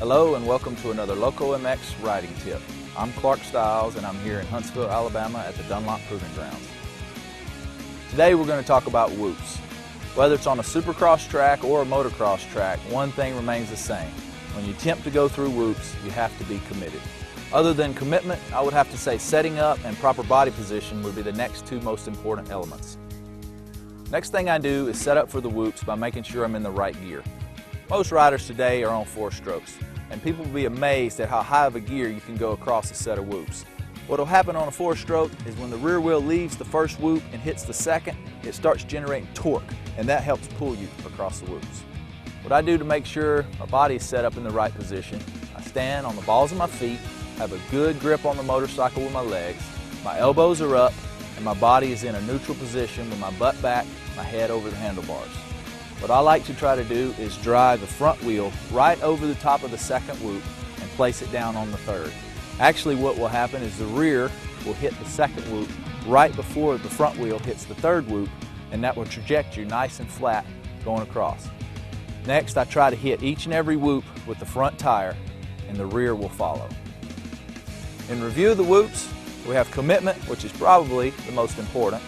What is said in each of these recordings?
Hello and welcome to another LocoMX riding tip. I'm Clark Stiles and I'm here in Huntsville, Alabama at the Dunlop Proving Grounds. Today we're going to talk about whoops. Whether it's on a supercross track or a motocross track, one thing remains the same. When you attempt to go through whoops, you have to be committed. Other than commitment, I would have to say setting up and proper body position would be the next two most important elements. Next thing I do is set up for the whoops by making sure I'm in the right gear. Most riders today are on 4 strokes, and people will be amazed at how high of a gear you can go across a set of whoops. What will happen on a 4-stroke is when the rear wheel leaves the first whoop and hits the second, it starts generating torque, and that helps pull you across the whoops. What I do to make sure my body is set up in the right position, I stand on the balls of my feet, have a good grip on the motorcycle with my legs, my elbows are up, and my body is in a neutral position with my butt back, my head over the handlebars. What I like to try to do is drive the front wheel right over the top of the second whoop and place it down on the third. Actually, what will happen is the rear will hit the second whoop right before the front wheel hits the third whoop, and that will traject you nice and flat going across. Next, I try to hit each and every whoop with the front tire, and the rear will follow. In review of the whoops, we have commitment, which is probably the most important.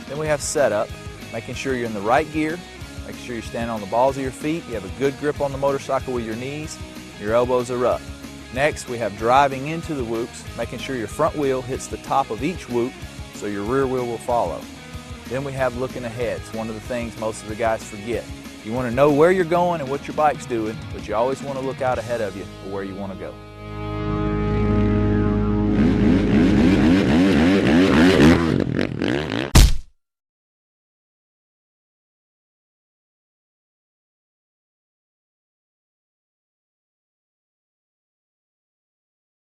Then we have setup, making sure you're in the right gear, making sure you're standing on the balls of your feet, you have a good grip on the motorcycle with your knees, your elbows are up. Next, we have driving into the whoops, making sure your front wheel hits the top of each whoop so your rear wheel will follow. Then we have looking ahead. It's one of the things most of the guys forget. You want to know where you're going and what your bike's doing, but you always want to look out ahead of you for where you want to go.